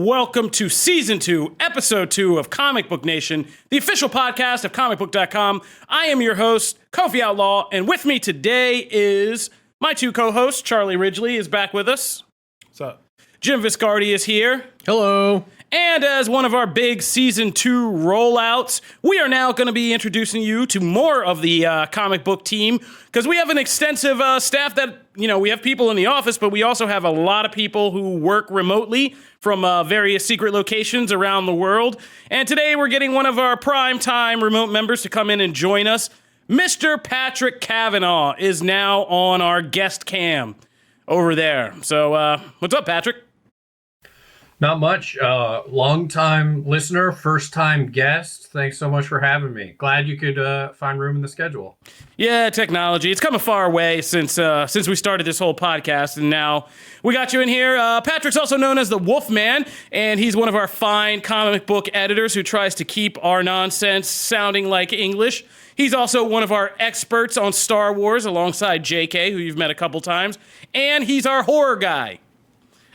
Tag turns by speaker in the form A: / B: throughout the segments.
A: Welcome to Season 2, Episode 2 of Comic Book Nation, the official podcast of Comicbook.com. I am your host, Kofi Outlaw, and with me today is my two co-hosts. Charlie Ridgely is back with us.
B: What's up?
A: Jim Viscardi is here.
B: Hello.
A: And as one of our big Season 2 rollouts, we are now going to be introducing you to more of the comic book team, because we have an extensive staff that, we have people in the office, but we also have a lot of people who work remotely from various secret locations around the world. And today we're getting one of our primetime remote members to come in and join us. Mr. Patrick Cavanaugh is now on our guest cam over there. So what's up, Patrick?
C: Not much. Long-time listener, first-time guest. Thanks so much for having me. Glad you could find room in the schedule.
A: Yeah, technology. It's come a far way since we started this whole podcast, and now we got you in here. Patrick's also known as the Wolfman, and he's one of our fine comic book editors who tries to keep our nonsense sounding like English. He's also one of our experts on Star Wars alongside JK, who you've met a couple times, and he's our horror guy.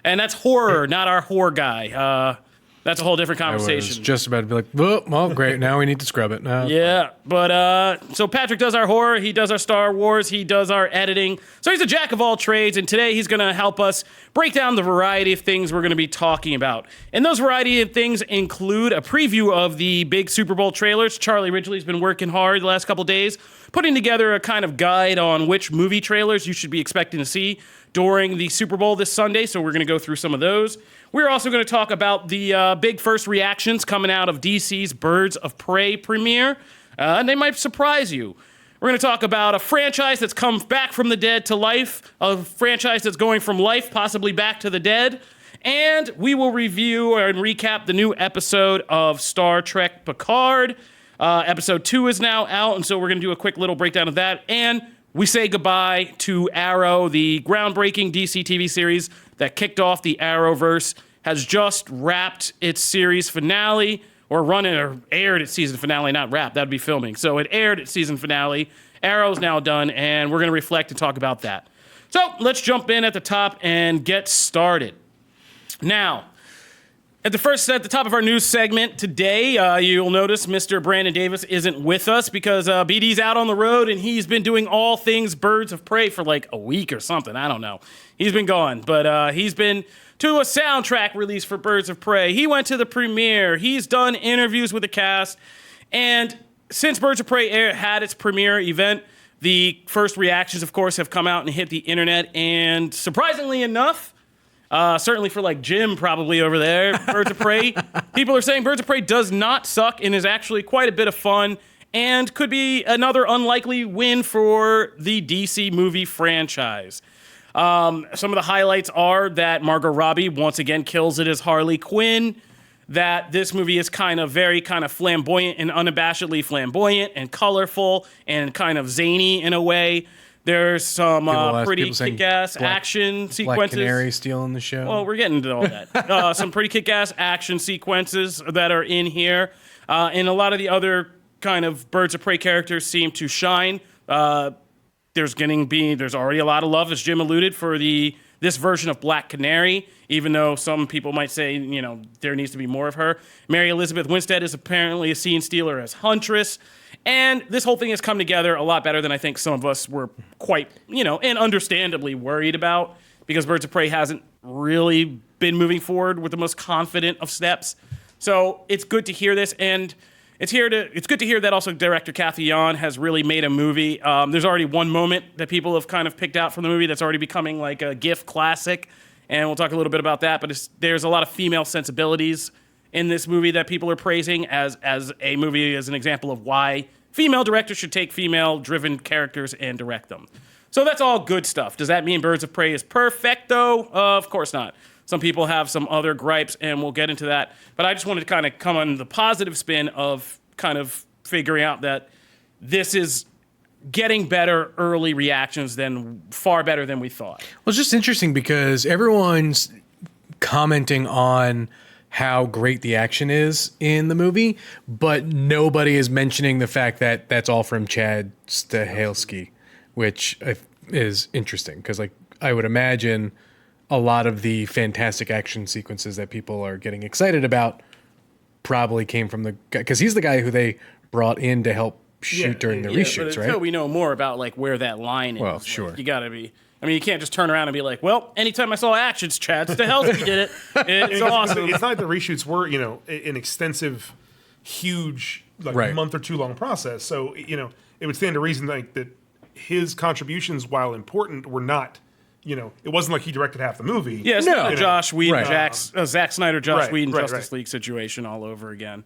A: And that's horror, not our whore guy. That's a whole different conversation.
B: I was just about to be like, well, great, now we need to scrub it. No,
A: yeah, but so Patrick does our horror, he does our Star Wars, he does our editing. So he's a jack of all trades, and today he's going to help us break down the variety of things we're going to be talking about. And those variety of things include a preview of the big Super Bowl trailers. Charlie Ridgely's been working hard the last couple days, putting together a kind of guide on which movie trailers you should be expecting to see during the Super Bowl this Sunday, so we're going to go through some of those. We're also going to talk about the big first reactions coming out of DC's Birds of Prey premiere, and they might surprise you. We're going to talk about a franchise that's come back from the dead to life, a franchise that's going from life possibly back to the dead, and we will review and recap the new episode of Star Trek Picard. Episode 2 is now out, and so we're going to do a quick little breakdown of that, and we say goodbye to Arrow, the groundbreaking DC TV series that kicked off the Arrowverse, has just wrapped its series finale, or aired its season finale, not wrapped, that'd be filming. So it aired its season finale. Arrow's now done, and we're going to reflect and talk about that. So let's jump in at the top and get started. Now, at the top of our news segment today, you'll notice Mr. Brandon Davis isn't with us because BD's out on the road and he's been doing all things Birds of Prey for like a week or something. I don't know. He's been gone, but he's been to a soundtrack release for Birds of Prey. He went to the premiere. He's done interviews with the cast. And since Birds of Prey had its premiere event, the first reactions, of course, have come out and hit the internet. And surprisingly enough, certainly for like Jim probably over there, Birds of Prey, people are saying Birds of Prey does not suck and is actually quite a bit of fun and could be another unlikely win for the DC movie franchise. Some of the highlights are that Margot Robbie once again kills it as Harley Quinn, that this movie is very flamboyant and unabashedly flamboyant and colorful and kind of zany in a way. There's some pretty kick-ass action sequences.
B: Black Canary stealing the show.
A: Well, we're getting to all that. Some pretty kick-ass action sequences that are in here. And a lot of the other kind of Birds of Prey characters seem to shine. There's already a lot of love, as Jim alluded, for this version of Black Canary, even though some people might say, there needs to be more of her. Mary Elizabeth Winstead is apparently a scene stealer as Huntress. And this whole thing has come together a lot better than I think some of us were quite, and understandably worried about, because Birds of Prey hasn't really been moving forward with the most confident of steps. So it's good to hear this, and it's good to hear that also director Kathy Yan has really made a movie. There's already one moment that people have kind of picked out from the movie that's already becoming like a GIF classic, and we'll talk a little bit about that, but there's a lot of female sensibilities in this movie that people are praising as a movie, as an example of why female directors should take female-driven characters and direct them. So that's all good stuff. Does that mean Birds of Prey is perfecto? Of course not. Some people have some other gripes, and we'll get into that. But I just wanted to kind of come on the positive spin of kind of figuring out that this is getting better early reactions far better than we thought.
B: Well, it's just interesting because everyone's commenting on how great the action is in the movie, but nobody is mentioning the fact that that's all from Chad Stahelski, which is interesting because, like, I would imagine a lot of the fantastic action sequences that people are getting excited about probably came from the guy, because he's the guy who they brought in to help shoot during the
A: But
B: reshoots,
A: until
B: right?
A: we know more about like where that line is,
B: Well,
A: like,
B: sure.
A: you gotta be. I mean, you can't just turn around and be like, "Well, anytime I saw actions, Chad Stahelski did it. It's awesome."
D: It's not like the reshoots were, an extensive, huge,
B: Right.
D: month or two long process. So, it would stand to reason like that his contributions, while important, were not, it wasn't like he directed half the movie.
A: Yeah, it's not a Josh Whedon,
B: Right.
A: Zack Snyder, Josh
D: Right,
A: Whedon,
D: right,
A: Justice
D: right.
A: League situation all over again.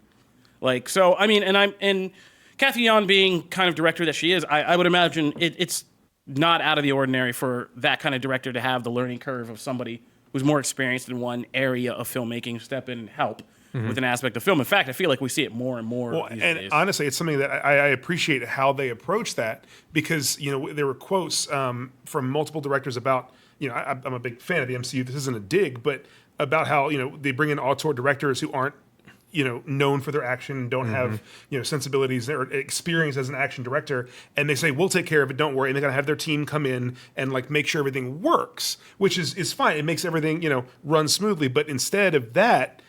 A: Like, so, I mean, and Kathy Yan being kind of director that she is, I would imagine it's not out of the ordinary for that kind of director to have the learning curve of somebody who's more experienced in one area of filmmaking step in and help with an aspect of film. In fact, I feel like we see it more and more
D: Well,
A: these
D: and
A: days.
D: honestly, it's something that I appreciate how they approach that, because there were quotes from multiple directors about I'm a big fan of the MCU. This isn't a dig, but about how they bring in auteur directors who aren't known for their action, don't have sensibilities or experience as an action director, and they say we'll take care of it, don't worry, and they're gonna have their team come in and like make sure everything works, which is fine. It makes everything run smoothly. But instead of that,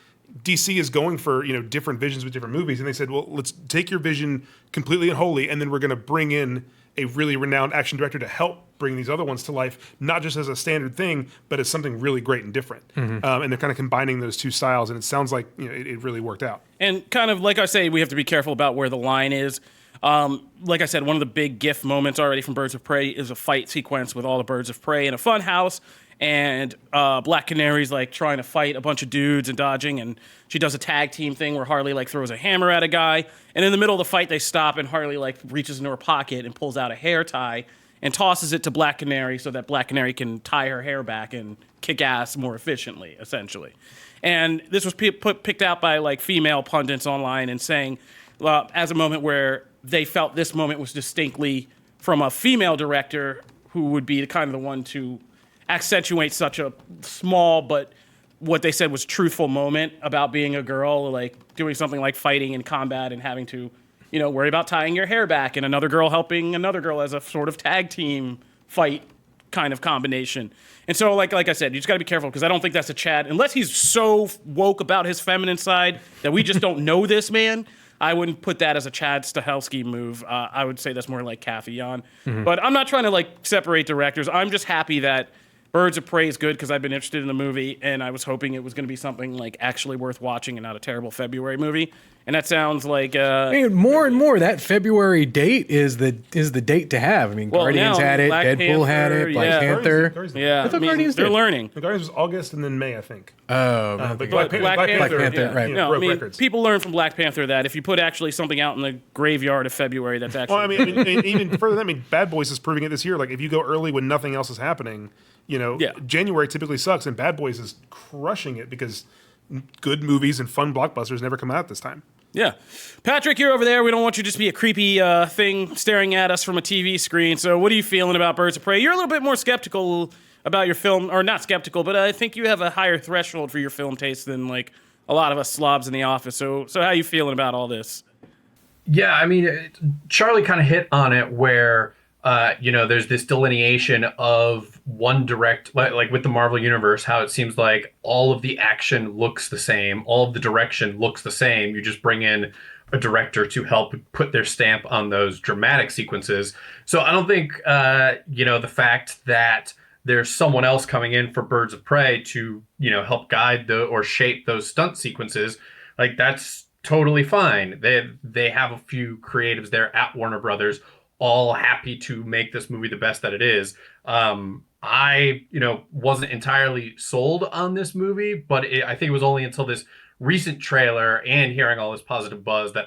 D: DC is going for different visions with different movies, and they said, well, let's take your vision completely and wholly, and then we're going to bring in a really renowned action director to help bring these other ones to life, not just as a standard thing, but as something really great and different. And they're kind of combining those two styles, and it sounds like it really worked out.
A: And kind of like I say, we have to be careful about where the line is. Like I said, one of the big GIF moments already from Birds of Prey is a fight sequence with all the birds of prey in a fun house, and Black Canary's like trying to fight a bunch of dudes and dodging, and she does a tag team thing where Harley like throws a hammer at a guy, and in the middle of the fight they stop, and Harley like reaches into her pocket and pulls out a hair tie and tosses it to Black Canary so that Black Canary can tie her hair back and kick ass more efficiently, essentially. And this was picked out by like female pundits online and saying as a moment where they felt this moment was distinctly from a female director who would be kind of the one to accentuate such a small but what they said was truthful moment about being a girl, like doing something like fighting in combat and having to, worry about tying your hair back, and another girl helping another girl as a sort of tag team fight kind of combination. And so, like I said, you just got to be careful, because I don't think that's a Chad, unless he's so woke about his feminine side that we just don't know this man. I wouldn't put that as a Chad Stahelski move. I would say that's more like Kathy Yan. But I'm not trying to like separate directors. I'm just happy that Birds of Prey is good, because I've been interested in the movie, and I was hoping it was going to be something like actually worth watching and not a terrible February movie. And that sounds like
B: I mean, more and more that February date is the date to have. I mean,
A: Well,
B: Guardians
A: now,
B: had it,
A: Black
B: Deadpool had
A: Panther,
B: it, Black
A: yeah.
B: Panther.
D: Guardians-
A: yeah,
B: I thought Guardians
A: they're
B: did.
A: learning.
D: The Guardians was August and then May, I think.
B: Oh,
D: But
A: Black Panther,
B: right.
A: No,
D: broke
A: I mean,
D: records.
A: people learn from Black Panther that if you put actually something out in the graveyard of February, that's actually.
D: Well, I mean, even further than that, Bad Boys is proving it this year. Like, if you go early when nothing else is happening, January typically sucks, and Bad Boys is crushing it because good movies and fun blockbusters never come out this time.
A: Yeah. Patrick, you're over there. We don't want you to just be a creepy thing staring at us from a TV screen. So what are you feeling about Birds of Prey? You're a little bit more skeptical about your film, or not skeptical, but I think you have a higher threshold for your film taste than like a lot of us slobs in the office. So how are you feeling about all this?
C: Yeah, I mean, Charlie kind of hit on it where, there's this delineation of one direct, like with the Marvel Universe, how it seems like all of the action looks the same, all of the direction looks the same. You just bring in a director to help put their stamp on those dramatic sequences. So I don't think, the fact that there's someone else coming in for Birds of Prey to, help guide or shape those stunt sequences, like that's totally fine. They have a few creatives there at Warner Brothers, all happy to make this movie the best that it is. I wasn't entirely sold on this movie, but I think it was only until this recent trailer and hearing all this positive buzz that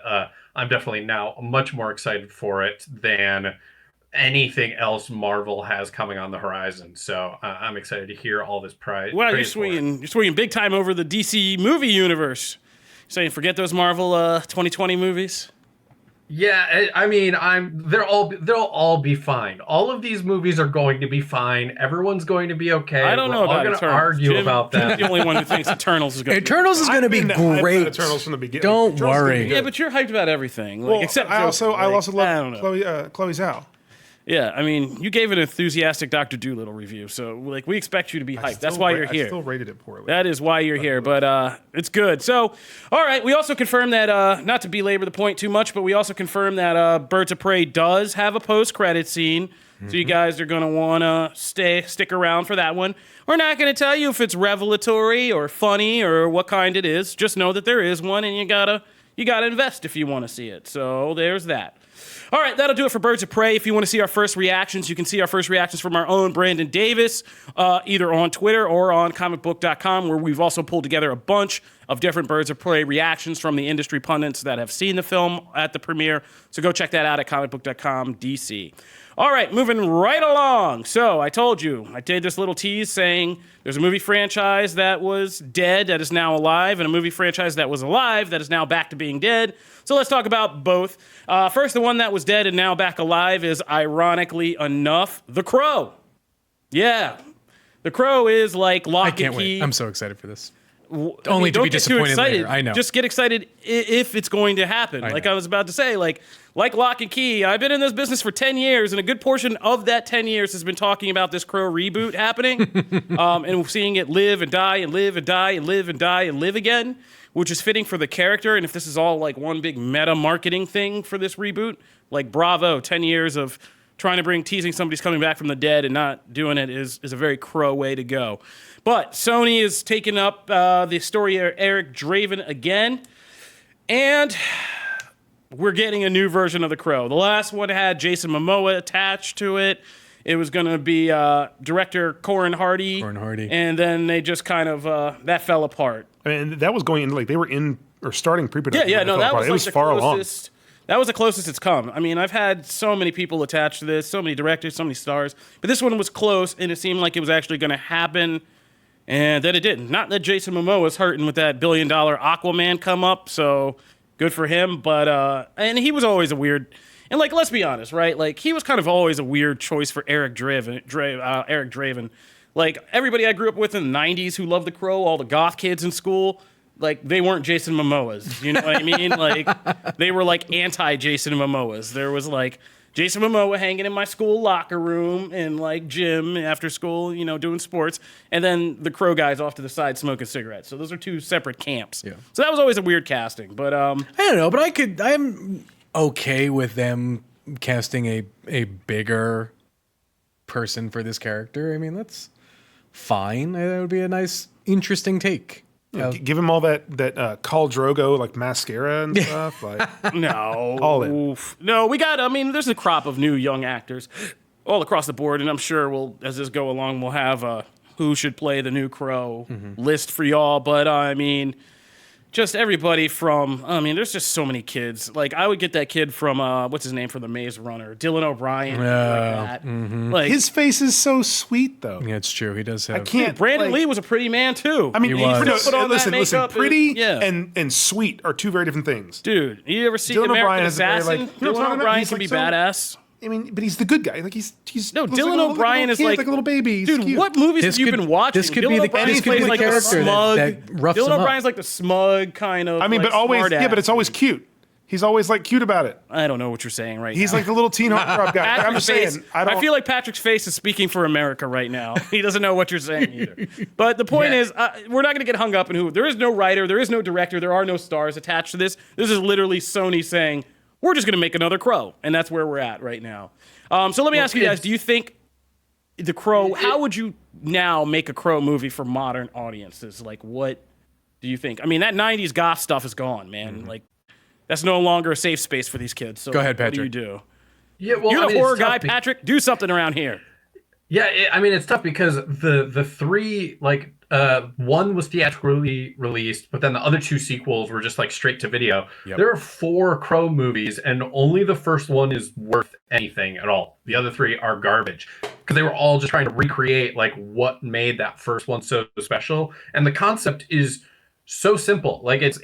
C: I'm definitely now much more excited for it than anything else Marvel has coming on the horizon. So I'm excited to hear all this praise.
A: Well,
C: praise for it.
A: you're swinging big time over the DC movie universe. Saying forget those Marvel 2020 movies.
C: Yeah, I mean, they'll all be fine. All of these movies are going to be fine. Everyone's going to be okay.
A: I don't know
C: We're all
A: about
C: going to
A: Eternals.
C: argue about
A: Jim's
C: that.
A: the only one who thinks Eternals is going to be
B: Eternals is going to be
D: I've been
B: great.
D: Eternals from the beginning.
B: Don't
D: Eternals is gonna
B: worry.
D: be
A: Yeah,
D: good.
A: but you're hyped about everything. Like,
D: Well,
A: except
D: I also
A: Joker.
D: love
A: I don't know.
D: Chloe Zhao.
A: Yeah, I mean, you gave an enthusiastic Dr. Dolittle review, so like we expect you to be hyped. That's why you're here.
D: I still rated it poorly.
A: That is why you're here, but it's good. So, all right, we also confirmed that, not to belabor the point too much, but we also confirmed that Birds of Prey does have a post-credit scene, so you guys are going to want to stick around for that one. We're not going to tell you if it's revelatory or funny or what kind it is. Just know that there is one, and you gotta invest if you want to see it. So there's that. All right, that'll do it for Birds of Prey. If you want to see our first reactions, you can see our first reactions from our own Brandon Davis, either on Twitter or on Comicbook.com, where we've also pulled together a bunch of different Birds of Prey reactions from the industry pundits that have seen the film at the premiere. So go check that out at Comicbook.com DC. All right, moving right along. So I told you, I did this little tease saying there's a movie franchise that was dead that is now alive, and a movie franchise that was alive that is now back to being dead. So let's talk about both. First, the one that was dead and now back alive is, ironically enough, The Crow. Yeah. The Crow is like Lock
B: I
A: and
B: can't
A: Key.
B: wait. I'm so excited for this.
A: Only
B: to be disappointed later. I know.
A: Just get excited if it's going to happen. I was about to say, like Lock and Key, I've been in this business for 10 years, and a good portion of that 10 years has been talking about this Crow reboot happening, and seeing it live and die and live and die and live and die and live again, which is fitting for the character. And if this is all like one big meta marketing thing for this reboot, like bravo, 10 years of trying to teasing somebody's coming back from the dead and not doing it is a very Crow way to go. But Sony is taking up the story of Eric Draven again, and we're getting a new version of The Crow. The last one had Jason Momoa attached to it. It was going to be director Corin Hardy. And then they just kind of, that fell apart.
D: I mean, that was going in, like, they were in or starting pre-production.
A: Yeah, no, that was,
D: it was far along.
A: That was the closest it's come. I mean, I've had so many people attached to this, so many directors, so many stars, but this one was close, and it seemed like it was actually going to happen, and then it didn't. Not that Jason Momoa was hurting with that $1 billion Aquaman come up, so good for him, but, and he was always a weird, and like, let's be honest, right? Like, he was kind of always a weird choice for Eric Draven. Like, everybody I grew up with in the 90s who loved The Crow, all the goth kids in school, like, they weren't Jason Momoas. You know what I mean? Like, they were, like, anti-Jason Momoas. There was, like, Jason Momoa hanging in my school locker room and, like, gym after school, you know, doing sports. And then the Crow guys off to the side smoking cigarettes. So those are two separate camps. Yeah. So that was always a weird casting. But, I
B: don't know, but I'm okay with them casting a bigger person for this character. I mean, that's fine. That would be a nice, interesting take.
D: Give him all that Khal Drogo like mascara and stuff. Like,
A: no,
D: all in.
A: No, there's a crop of new young actors all across the board, and I'm sure as this go along, we'll have who should play the new Crow list for y'all. But I mean, just everybody from, there's just so many kids. Like, I would get that kid from, what's his name from The Maze Runner? Dylan O'Brien. Like that. Like,
D: his face is so sweet, though.
B: Yeah, it's true. He does have...
A: Brandon Lee was a pretty man, too.
D: I mean, listen, pretty
A: and
D: and sweet are two very different things.
A: Dude, you ever see American Assassin? Dylan O'Brien can be badass.
D: I mean, but he's the good guy. Like he's
A: no. Dylan O'Brien is like
D: a little baby.
A: Dude, what movies have you been watching?
B: This could be the character that roughs him up.
A: Dylan O'Brien's like the smug kind of.
D: I mean, but always, but it's always cute. He's always like cute about it.
A: I don't know what you're saying right now.
D: He's like the little teen heartthrob guy. I'm just saying.
A: I feel like Patrick's face is speaking for America right now. He doesn't know what you're saying either. But the point is, we're not going to get hung up in who. There is no writer. There is no director. There are no stars attached to this. This is literally Sony saying, we're just going to make another Crow. And that's where we're at right now. So let me ask you guys, do you think The Crow, how would you now make a Crow movie for modern audiences? Like, what do you think? I mean, that 90s goth stuff is gone, man. Like, that's no longer a safe space for these kids. So
B: go ahead, Patrick.
A: What do you do?
C: Yeah, well,
A: you're the horror guy, Patrick. Do something around here.
C: Yeah, it's tough because the three, like, one was theatrically released, but then the other two sequels were just like straight to video. Yep. There are 4 Crow movies, and only the first one is worth anything at all. The other 3 are garbage because they were all just trying to recreate like what made that first one so special. And the concept is so simple. Like it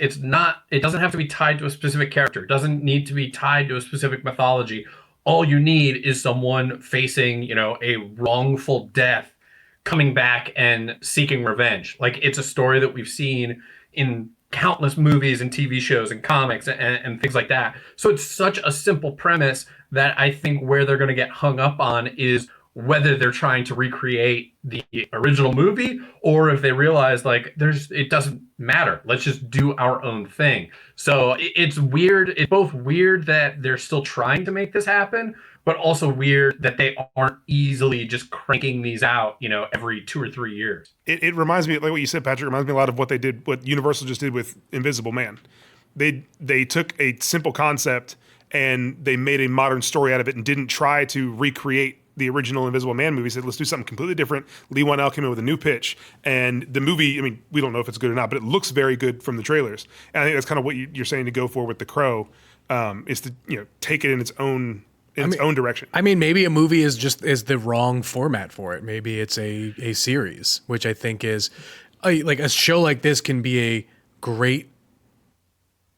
C: doesn't have to be tied to a specific character. It doesn't need to be tied to a specific mythology. All you need is someone facing, a wrongful death, coming back and seeking revenge. Like, it's a story that we've seen in countless movies and TV shows and comics and things like that. So it's such a simple premise, that I think where they're going to get hung up on is whether they're trying to recreate the original movie or if they realize like it doesn't matter. Let's just do our own thing. So it's weird. It's both weird that they're still trying to make this happen, but also weird that they aren't easily just cranking these out, every 2 or 3 years.
D: It reminds me, like what you said, Patrick, reminds me a lot of what Universal just did with Invisible Man. They took a simple concept and they made a modern story out of it and didn't try to recreate the original Invisible Man movie. Said, let's do something completely different. Lee Wanell came in with a new pitch, and the movie, I mean, we don't know if it's good or not, but it looks very good from the trailers. And I think that's kind of what you're saying to go for with The Crow, is to take it in its own own direction.
B: I mean, maybe a movie is the wrong format for it. Maybe it's a series, which I think is like a show like this can be a great.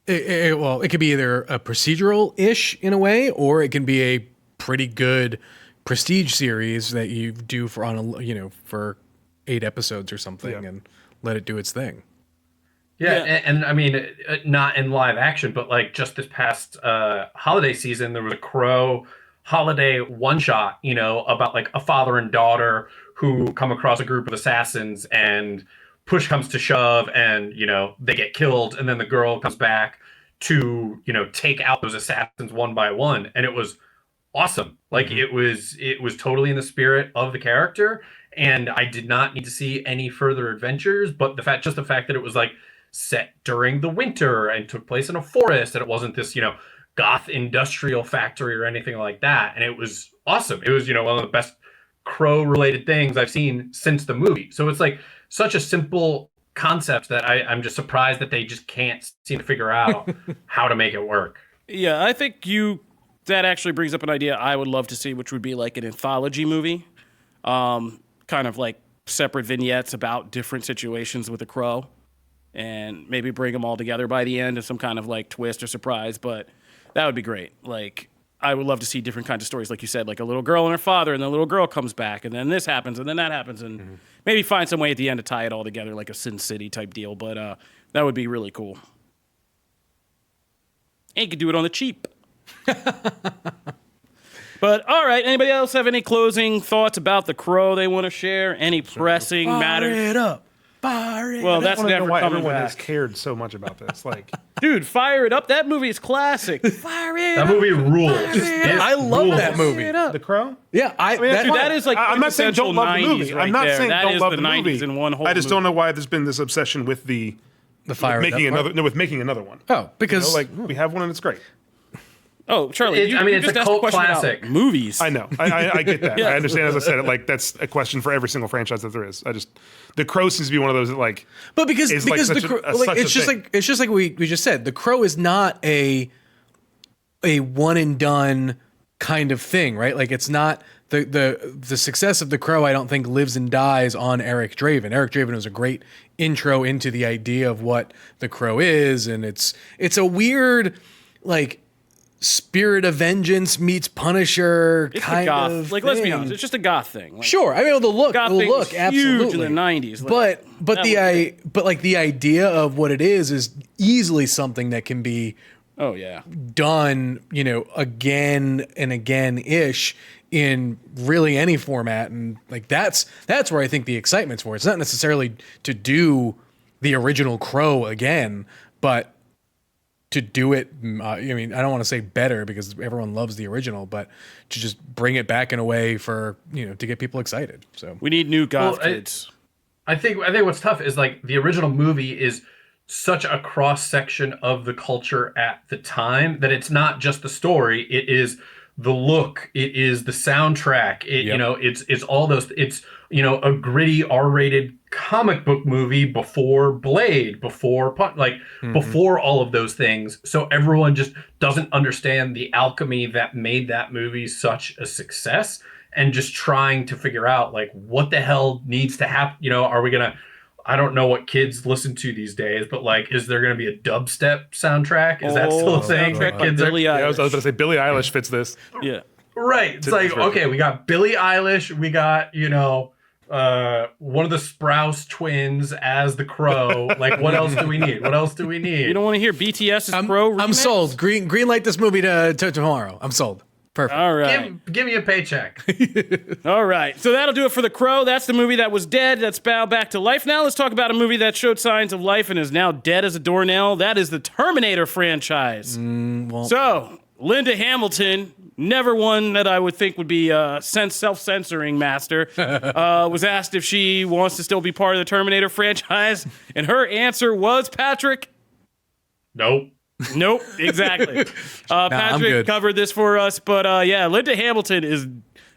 B: It could be either a procedural-ish in a way, or it can be a pretty good prestige series that you do for 8 episodes or something and let it do its thing.
C: Yeah. And I mean, not in live action, but like just this past holiday season, there was a Crow holiday one-shot, about like a father and daughter who come across a group of assassins and push comes to shove and, they get killed. And then the girl comes back to, take out those assassins one by one. And it was awesome. Like it was totally in the spirit of the character. And I did not need to see any further adventures, but the fact that it was like set during the winter and took place in a forest, and it wasn't this, goth industrial factory or anything like that. And it was awesome. It was, one of the best Crow related things I've seen since the movie. So it's like such a simple concept that I'm just surprised that they just can't seem to figure out how to make it work.
A: Yeah, I think that actually brings up an idea I would love to see, which would be like an anthology movie, kind of like separate vignettes about different situations with the Crow, and maybe bring them all together by the end of some kind of like twist or surprise. But that would be great. Like, I would love to see different kinds of stories, like you said, like a little girl and her father, and the little girl comes back, and then this happens, and then that happens, and maybe find some way at the end to tie it all together, like a Sin City type deal. But that would be really cool. And you could do it on the cheap. But all right, anybody else have any closing thoughts about The Crow they want to share? Any pressing matters?
B: Fire it up. Fire it
A: Well,
B: up.
A: that's
D: I don't know
A: never
D: why
A: coming
D: everyone has
A: back.
D: cared so much about this. Like,
A: Dude, fire it up. That movie is classic. Fire it
C: That
A: up.
C: movie rules.
B: I love that movie.
A: Fire it up.
D: The Crow?
B: Yeah,
A: Dude, that is like
D: I'm not saying don't love the movie.
A: right
D: I'm not
A: there.
D: saying
A: That
D: don't
A: is
D: love
A: the
D: the
A: 90s
D: movie.
A: in one whole
D: I just
A: movie.
D: don't know why there's been this obsession with
B: the fire
D: making
B: it up
D: another. No, with making another one.
B: Oh, because
D: We have one and it's great.
A: Oh, Charlie,
C: It's a
A: just asked
C: cult
A: question about
C: classic.
A: movies.
D: I know. I get that.
A: Yeah.
D: I understand. As I said, that's a question for every single franchise that there is. The Crow seems to be one of those that like.
B: But because
D: is like such
B: the Crow,
D: a- such a thing.
B: it's just like we just said, The Crow is not a one and done kind of thing, right? Like it's not the success of The Crow. I don't think lives and dies on Eric Draven. Eric Draven was a great intro into the idea of what The Crow is, and it's a weird like Spirit of Vengeance meets Punisher
A: It's
B: kind
A: a goth.
B: of
A: Like,
B: thing.
A: let's be honest, it's just a goth thing. Like,
B: Sure, I mean the look,
A: goth thing was
B: absolutely
A: huge in the 90s. Like,
B: but the idea of what it is easily something that can be
A: oh yeah,
B: done, again and again ish in really any format, and like that's where I think the excitement's for. It's not necessarily to do the original Crow again, but to do it. I mean, I don't want to say better because everyone loves the original, but to just bring it back in a way for to get people excited. So
A: we need new goth
C: Well,
A: kids.
C: I think what's tough is like the original movie is such a cross section of the culture at the time that it's not just the story, it is the look, it is the soundtrack, it's all those, it's a gritty R-rated comic book movie before Blade, before before all of those things. So everyone just doesn't understand the alchemy that made that movie such a success, and just trying to figure out like what the hell needs to happen. Are we gonna? I don't know what kids listen to these days, but like, is there going to be a dubstep soundtrack? Is that still a thing?
A: Soundtrack by Billie
D: I was
A: Eilish.
D: going to say Billie Eilish fits this.
A: Yeah.
C: Right. It's like, okay, we got Billie Eilish, we got, one of the Sprouse twins as the Crow. Like, what else do we need? What else do we need?
A: You don't want to hear BTS's Crow remix?
B: I'm sold. Green light this movie to tomorrow. I'm sold. Perfect.
A: All right.
C: Give me a paycheck.
A: All right. So that'll do it for The Crow. That's the movie that was dead. That's bowed back to life. Now let's talk about a movie that showed signs of life and is now dead as a doornail. That is the Terminator franchise. So, Linda Hamilton, never one that I would think would be a self-censoring master, was asked if she wants to still be part of the Terminator franchise. And her answer was, Patrick,
C: Nope.
A: nope, exactly. Patrick covered this for us, but yeah, Linda Hamilton is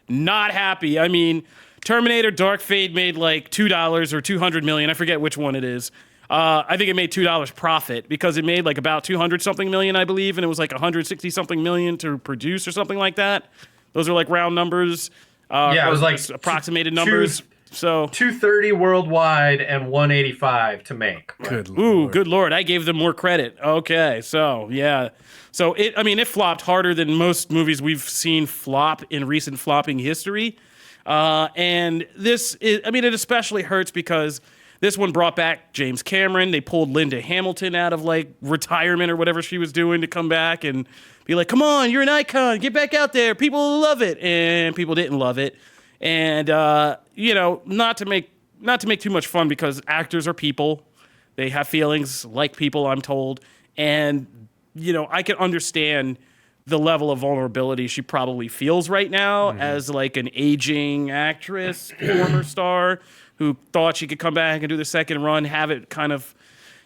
A: not happy. I mean, Terminator Dark Fate made like $2 or $200 million. I forget which one it is. I think it made $2 profit because it made like about 200 something million, I believe, and it was like 160 something million to produce or something like that. Those are like round numbers.
C: Yeah, it was like
A: approximated numbers. So
C: 230 worldwide and 185 to make.
B: Good
A: ooh,
B: Lord.
A: good Lord. I gave them more credit. Okay. So, yeah. So, it flopped harder than most movies we've seen flop in recent flopping history. And it especially hurts because this one brought back James Cameron. They pulled Linda Hamilton out of like retirement or whatever she was doing to come back and be like, come on, you're an icon. Get back out there. People will love it. And people didn't love it. And, not to make too much fun because actors are people. They have feelings like people, I'm told. And, I can understand the level of vulnerability she probably feels right now as like an aging actress, former star who thought she could come back and do the second run, have it kind of,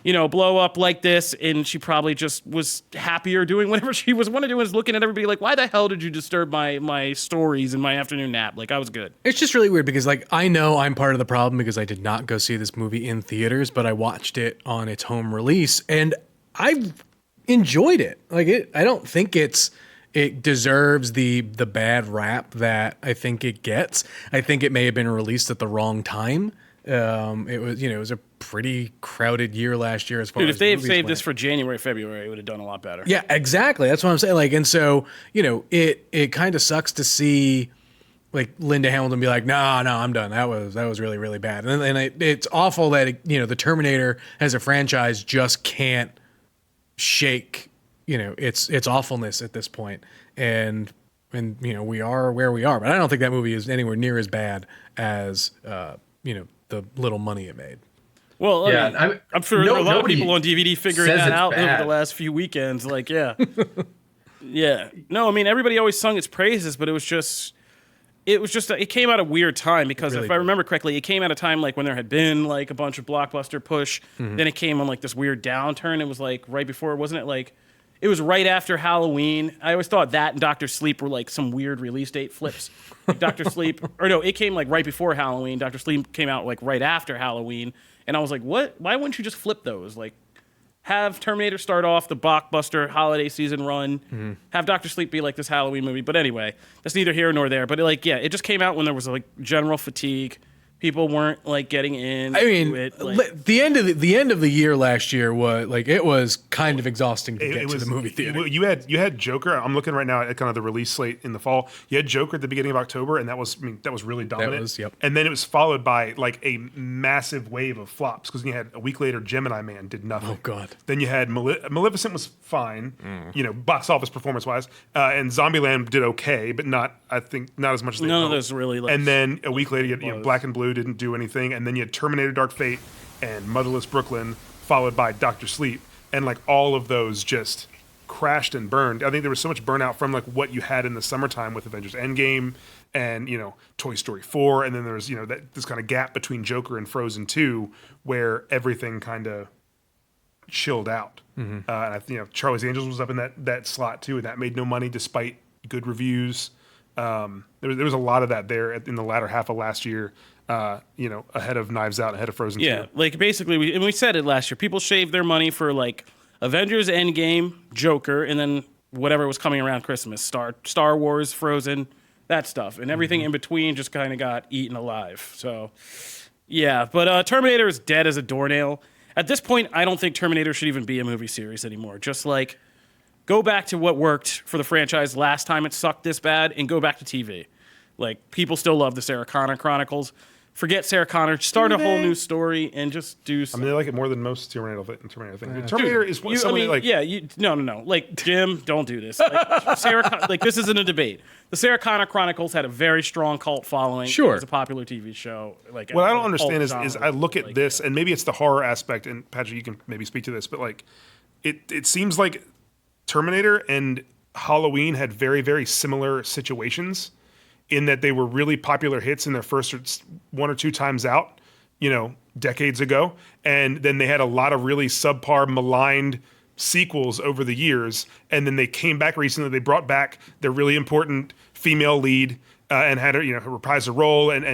A: blow up like this. And she probably just was happier doing whatever she was wanting to do, is looking at everybody like, why the hell did you disturb my stories in my afternoon nap? Like, I was good.
B: It's just really weird because, like, I know I'm part of the problem because I did not go see this movie in theaters, but I watched it on its home release, and I enjoyed it. Like, I don't think it deserves the bad rap that I think it gets. I think it may have been released at the wrong time. It was a pretty crowded year last year as far as
A: Dude, if they had saved
B: went.
A: this for January, February, it would have done a lot better.
B: Yeah, exactly. That's what I'm saying. Like, and so, it kind of sucks to see like Linda Hamilton be like, no, I'm done. That was really, really bad. And it's awful that, the Terminator as a franchise just can't shake, its awfulness at this point. And we are where we are, but I don't think that movie is anywhere near as bad as, the little money it made.
A: Well, I'm sure there are a lot of people on DVD figuring that out over
C: bad.
A: the last few weekends. Like, yeah. Yeah. No, I mean, everybody always sung its praises, but it came at a weird time because if I remember correctly, it came at a time like when there had been like a bunch of blockbuster push. Then it came on like this weird downturn. It was like right before, wasn't it? Like, it was right after Halloween. I always thought that and Dr. Sleep were like some weird release date flips. Like Dr. Sleep, or no, it came like right before Halloween. Dr. Sleep came out like right after Halloween. And I was like, what? Why wouldn't you just flip those? Like, have Terminator start off the blockbuster holiday season run. Have Dr. Sleep be like this Halloween movie. But anyway, that's neither here nor there. But it just came out when there was like general fatigue. People weren't like getting in.
B: I mean,
A: it. Like,
B: the end of the year last year was like it was kind of exhausting to get to the movie theater.
D: You had Joker. I'm looking right now at kind of the release slate in the fall. You had Joker at the beginning of October, and that was really dominant.
B: Yep.
D: And then it was followed by like a massive wave of flops because you had a week later Gemini Man did nothing.
B: Oh God.
D: Then you had Maleficent was fine, box office performance wise, and Zombieland did okay, but not as much as they
A: none of
D: hoped.
A: those really. Like,
D: And then a week later, you had Black and Blue didn't do anything, and then you had Terminator Dark Fate and Motherless Brooklyn, followed by Doctor Sleep, and like all of those just crashed and burned. I think there was so much burnout from like what you had in the summertime with Avengers Endgame and Toy Story 4, and then there's this kind of gap between Joker and Frozen 2 where everything kind of chilled out. And I think Charlie's Angels was up in that slot too, and that made no money despite good reviews. There was a lot of that there in the latter half of last year, ahead of Knives Out, ahead of Frozen 2.
A: Yeah, like basically, we said it last year. People shaved their money for like Avengers Endgame, Joker, and then whatever was coming around Christmas, Star Wars, Frozen, that stuff. And everything in between just kind of got eaten alive. So, yeah, but Terminator is dead as a doornail. At this point, I don't think Terminator should even be a movie series anymore. Just like, go back to what worked for the franchise last time it sucked this bad and go back to TV. Like, people still love the Sarah Connor Chronicles. forget Sarah Connor, start a whole new story, and just do
D: I
A: something.
D: mean, they like it more than most Terminator things. Terminator is someone like
A: No. Like, Jim, don't do this. Like, this isn't a debate. The Sarah Connor Chronicles had a very strong cult following.
B: Sure.
A: It was a popular TV show. Like,
D: what I don't understand is I look at this, and maybe it's the horror aspect, and Patrick, you can maybe speak to this, but like, it seems like Terminator and Halloween had very, very similar situations in that they were really popular hits in their first one or two times out, decades ago. And then they had a lot of really subpar, maligned sequels over the years. And then they came back recently. They brought back their really important female lead and had her, reprise a role and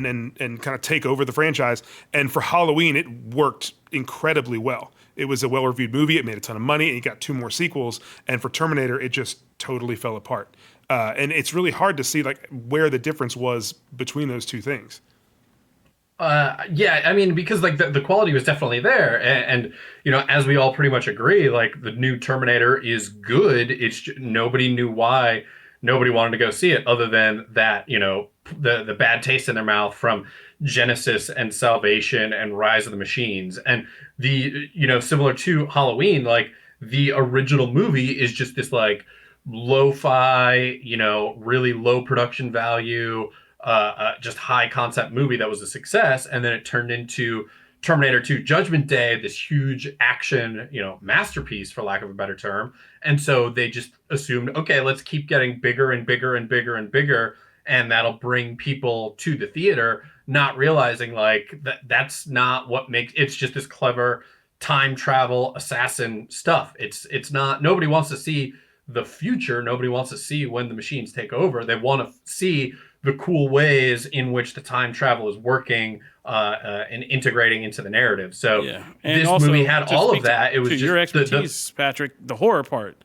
D: kind of take over the franchise. And for Halloween, it worked incredibly well. It was a well-reviewed movie. It made a ton of money, and you got 2 more sequels. And for Terminator, it just totally fell apart. And it's really hard to see like where the difference was between those two things.
C: Yeah, I mean, because like the quality was definitely there, and as we all pretty much agree, like the new Terminator is good. It's nobody knew why, nobody wanted to go see it, other than that the bad taste in their mouth from Genesis and Salvation and Rise of the Machines, and the similar to Halloween, like the original movie is just this like lo-fi, really low production value, just high concept movie that was a success, and then it turned into Terminator 2 Judgment Day, this huge action, masterpiece, for lack of a better term. And so they just assumed, okay, let's keep getting bigger and bigger and bigger and bigger, and that'll bring people to the theater, not realizing like that's not what makes it's just this clever time travel assassin stuff. It's not, nobody wants to see the future. Nobody wants to see when the machines take over. They want to see the cool ways in which the time travel is working and integrating into the narrative. So
A: and
C: this
A: also,
C: movie had all of that. It was just
A: your expertise, Patrick, the horror part.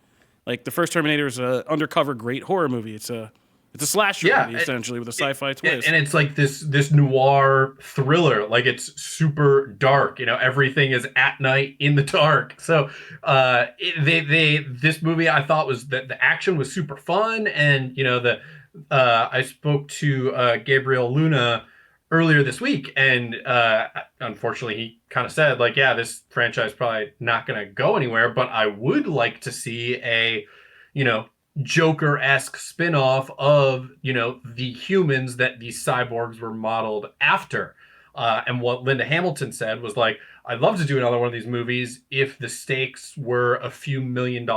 A: Like the first Terminator is an undercover great horror movie. It's a slasher movie essentially with a sci-fi twist.
C: And it's like this noir thriller. Like it's super dark. Everything is at night in the dark. So this movie I thought was that the action was super fun, and I spoke to Gabriel Luna earlier this week, and unfortunately he kind of said like, yeah, this franchise is probably not going to go anywhere, but I would like to see a Joker-esque spin-off of the humans that these cyborgs were modeled after, and what Linda Hamilton said was like, I'd love to do another one of these movies if the stakes were a few $1 million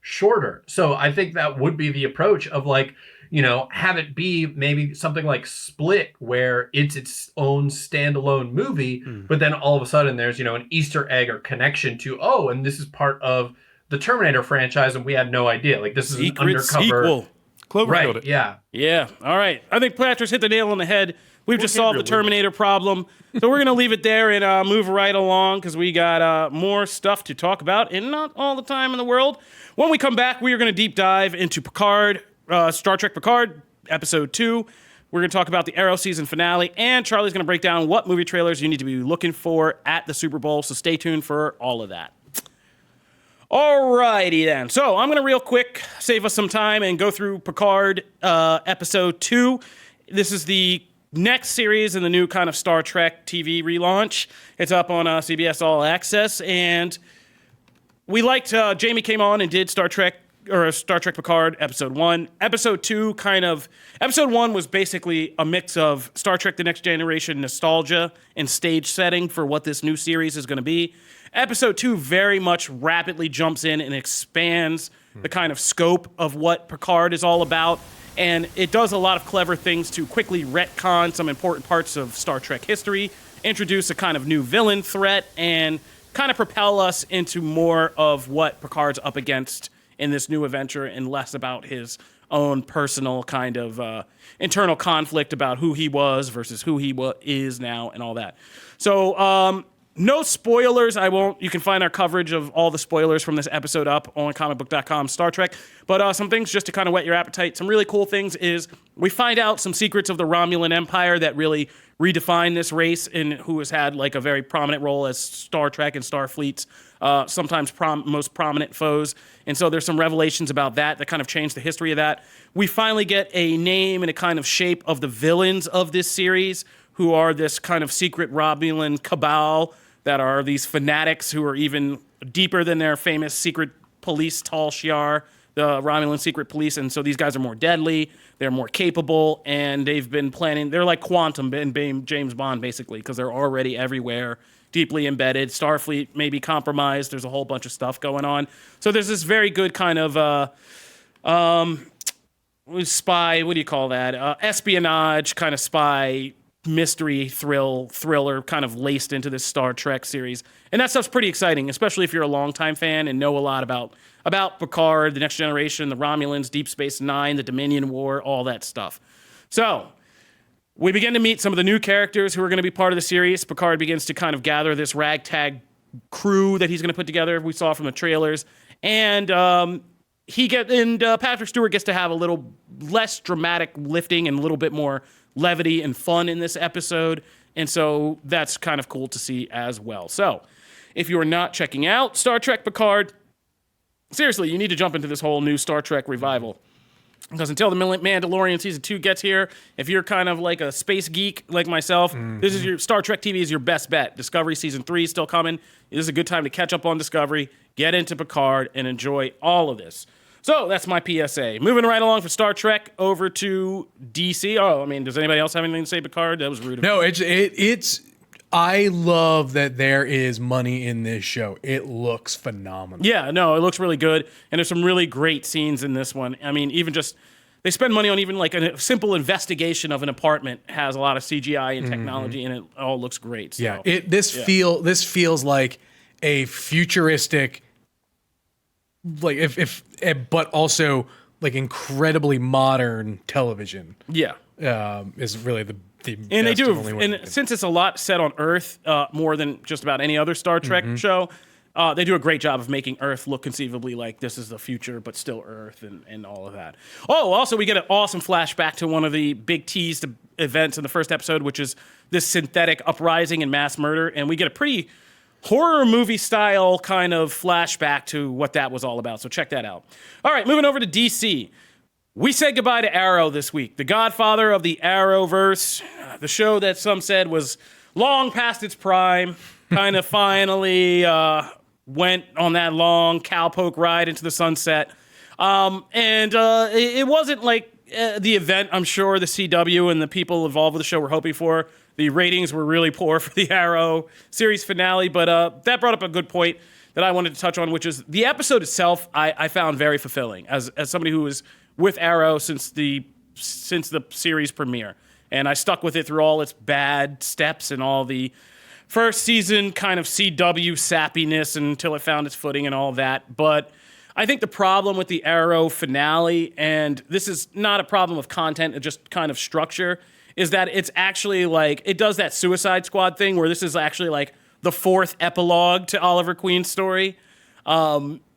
C: shorter. So I think that would be the approach of like, have it be maybe something like Split, where it's its own standalone movie, but then all of a sudden there's an Easter egg or connection to, and this is part of the Terminator franchise, and we had no idea. Like this is an undercover
A: sequel.
D: Cloverfield it.
C: Yeah.
A: All right. I think Patrick's hit the nail on the head. We've just solved the Terminator problem. So we're going to leave it there and move right along because we got more stuff to talk about and not all the time in the world. When we come back, we are going to deep dive into Picard, Star Trek Picard, Episode 2. We're going to talk about the Arrow season finale, and Charlie's going to break down what movie trailers you need to be looking for at the Super Bowl, so stay tuned for all of that. Alrighty then. So I'm going to real quick save us some time and go through Picard Episode 2. This is the next series in the new kind of Star Trek TV relaunch. It's up on CBS All Access, and we liked, Jamie came on and did Star Trek Picard Episode 1. Episode 2 Episode 1 was basically a mix of Star Trek The Next Generation nostalgia and stage setting for what this new series is going to be. Episode 2 very much rapidly jumps in and expands the kind of scope of what Picard is all about, and it does a lot of clever things to quickly retcon some important parts of Star Trek history, introduce a kind of new villain threat, and kind of propel us into more of what Picard's up against in this new adventure and less about his own personal kind of internal conflict about who he was versus who he is now and all that. So, no spoilers. You can find our coverage of all the spoilers from this episode up on Comicbook.com Star Trek. But some things just to kind of whet your appetite. Some really cool things is we find out some secrets of the Romulan Empire that really redefine this race and who has had like a very prominent role as Star Trek and Starfleet's sometimes most prominent foes. And so there's some revelations about that kind of change the history of that. We finally get a name and a kind of shape of the villains of this series, who are this kind of secret Romulan cabal that are these fanatics who are even deeper than their famous secret police, Tal Shiar, the Romulan secret police. And so these guys are more deadly, they're more capable, and they've been planning. They're like Quantum in James Bond, basically, because they're already everywhere, deeply embedded. Starfleet may be compromised. There's a whole bunch of stuff going on. So there's this very good kind of spy, what do you call that? Espionage kind of spy mystery thriller kind of laced into this Star Trek series. And that stuff's pretty exciting, especially if you're a longtime fan and know a lot about Picard, the Next Generation, the Romulans, Deep Space Nine, the Dominion War, all that stuff. So we begin to meet some of the new characters who are going to be part of the series. Picard begins to kind of gather this ragtag crew that he's going to put together. We saw from the trailers. And Patrick Stewart gets to have a little less dramatic lifting and a little bit more levity and fun in this episode. And so that's kind of cool to see as well. So if you are not checking out Star Trek Picard, seriously, you need to jump into this whole new Star Trek revival. Because until the Mandalorian Season 2 gets here, if you're kind of like a space geek like myself, this is your Star Trek TV is your best bet. Discovery Season 3 is still coming. This is a good time to catch up on Discovery, get into Picard, and enjoy all of this. So that's my PSA. Moving right along from Star Trek over to DC. Oh, I mean, does anybody else have anything to say, Picard? That was rude of me.
B: No, it's. I love that there is money in this show. It looks phenomenal.
A: Yeah, no, it looks really good, and there's some really great scenes in this one. I mean, even just they spend money on even like a simple investigation of an apartment has a lot of CGI and technology, and it all looks great. So.
B: Yeah, this feels like a futuristic, like but also like incredibly modern television.
A: Yeah,
B: is really the
A: and they do, and since it's a lot set on Earth, more than just about any other Star Trek show, they do a great job of making Earth look conceivably like this is the future, but still Earth and all of that. Oh, also we get an awesome flashback to one of the big teased events in the first episode, which is this synthetic uprising and mass murder, and we get a pretty horror movie style kind of flashback to what that was all about. So check that out. All right, moving over to DC. We said goodbye to Arrow this week, the godfather of the Arrowverse, the show that some said was long past its prime, kind of finally went on that long cowpoke ride into the sunset. It wasn't like the event, I'm sure, the CW and the people involved with the show were hoping for. The ratings were really poor for the Arrow series finale, but that brought up a good point that I wanted to touch on, which is the episode itself I found very fulfilling as somebody who was with Arrow since the series premiere. And I stuck with it through all its bad steps and all the first season kind of CW sappiness until it found its footing and all that. But I think the problem with the Arrow finale, and this is not a problem of content, it's just kind of structure, is that it's actually like, it does that Suicide Squad thing where this is actually like the fourth epilogue to Oliver Queen's story.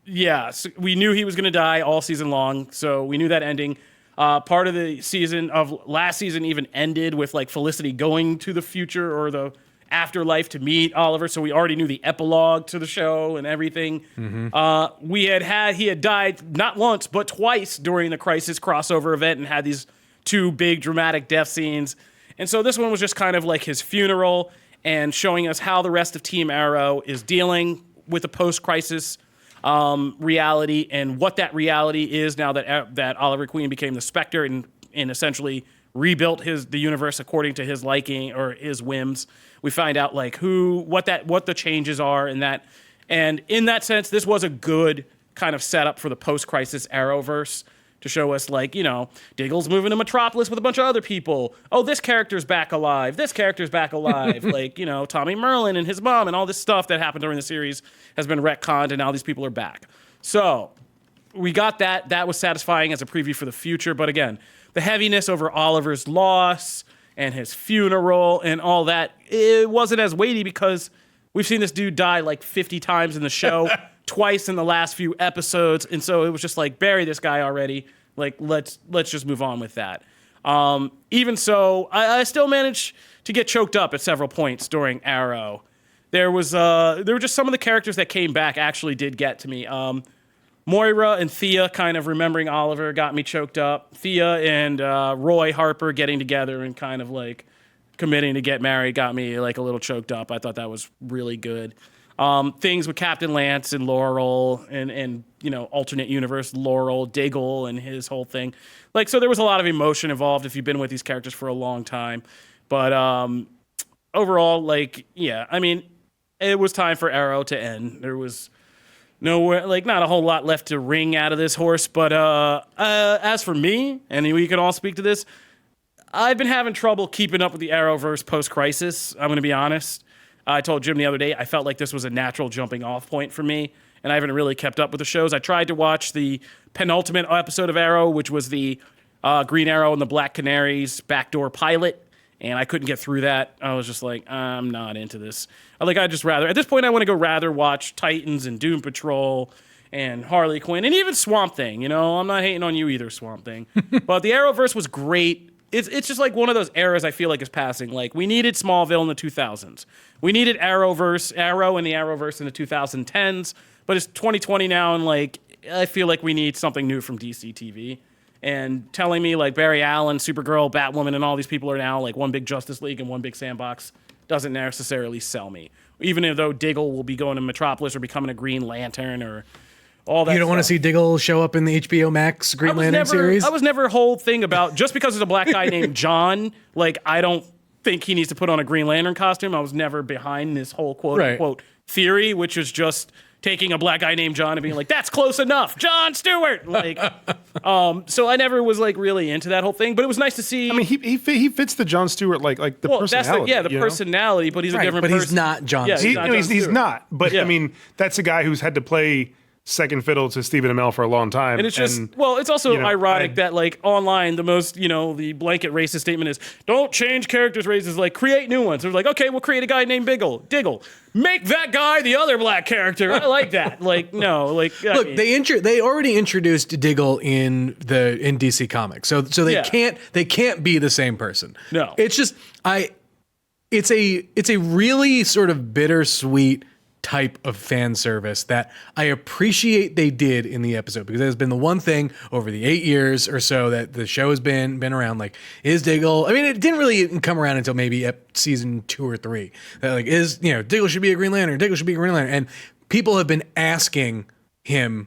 A: Yeah, so we knew he was going to die all season long, so we knew that ending. Part of the season of last season even ended with like Felicity going to the future or the afterlife to meet Oliver, so we already knew the epilogue to the show and everything. He had died not once but twice during the Crisis crossover event and had these two big dramatic death scenes. And so this one was just kind of like his funeral and showing us how the rest of Team Arrow is dealing with the post-Crisis reality and what that reality is now that Oliver Queen became the Spectre and essentially rebuilt the universe according to his liking or his whims. We find out like what the changes are in that, and in that sense, this was a good kind of setup for the post-Crisis Arrowverse to show us like, you know, Diggle's moving to Metropolis with a bunch of other people. Oh, this character's back alive. This character's back alive. Like, you know, Tommy Merlin and his mom and all this stuff that happened during the series has been retconned and now these people are back. So we got that. That was satisfying as a preview for the future. But again, the heaviness over Oliver's loss and his funeral and all that, it wasn't as weighty because we've seen this dude die like 50 times in the show. Twice in the last few episodes, and so it was just like, bury this guy already. Like, let's just move on with that. Even so, I still managed to get choked up at several points during Arrow. There were just some of the characters that came back actually did get to me. Moira and Thea kind of remembering Oliver got me choked up. Thea and Roy Harper getting together and kind of like committing to get married got me like a little choked up. I thought that was really good. Things with Captain Lance and Laurel and alternate universe Laurel, Diggle and his whole thing. Like, so there was a lot of emotion involved if you've been with these characters for a long time. But overall, like, yeah, I mean, it was time for Arrow to end. There was nowhere, like, not a whole lot left to wring out of this horse. But as for me, and we can all speak to this, I've been having trouble keeping up with the Arrowverse post-Crisis. I'm going to be honest. I told Jim the other day, I felt like this was a natural jumping off point for me, and I haven't really kept up with the shows. I tried to watch the penultimate episode of Arrow, which was the Green Arrow and the Black Canaries backdoor pilot, and I couldn't get through that. I was just like, I'm not into this. I'd just rather, at this point, I want to rather watch Titans and Doom Patrol and Harley Quinn and even Swamp Thing. I'm not hating on you either, Swamp Thing. But the Arrowverse was great. It's just like one of those eras I feel like is passing. Like, we needed Smallville in the 2000s. We needed Arrow and the Arrowverse in the 2010s. But it's 2020 now, and like, I feel like we need something new from DC TV. And telling me like Barry Allen, Supergirl, Batwoman, and all these people are now like one big Justice League and one big sandbox doesn't necessarily sell me. Even though Diggle will be going to Metropolis or becoming a Green Lantern or all that.
B: You don't want to see Diggle show up in the HBO Max Green Lantern series?
A: I was never a whole thing about, just because there's a black guy named John, like, I don't think he needs to put on a Green Lantern costume. I was never behind this whole quote-unquote theory, which is just taking a black guy named John and being like, that's close enough, John Stewart! Like, so I never was, like, really into that whole thing, but it was nice to see.
D: I mean, he fits the John Stewart, like the personality.
A: That's the personality, but he's a different person.
B: But he's not John Stewart.
D: He's not, but I mean, that's a guy who's had to play second fiddle to Stephen Amell for a long time.
A: And it's just, it's also ironic that, like, online, the most, the blanket racist statement is, don't change characters' races, like, create new ones. They're like, okay, we'll create a guy named Diggle. Make that guy the other black character. I like that. Like, no, like,
B: look, they already introduced Diggle in DC Comics, so they can't be the same person.
A: No,
B: it's just it's a really sort of bittersweet type of fan service that I appreciate they did in the episode, because there's been the one thing over the 8 years or so that the show has been around, like, is Diggle, I mean, it didn't really come around until maybe season 2 or 3, that like, is, Diggle should be a Green Lantern, and people have been asking him,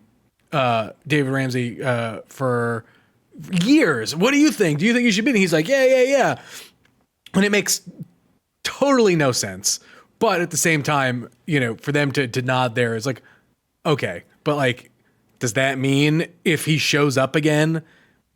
B: David Ramsey, for years, what do you think he should be? And he's like, yeah, and it makes totally no sense. But at the same time, for them to nod there is like, okay, but like, does that mean if he shows up again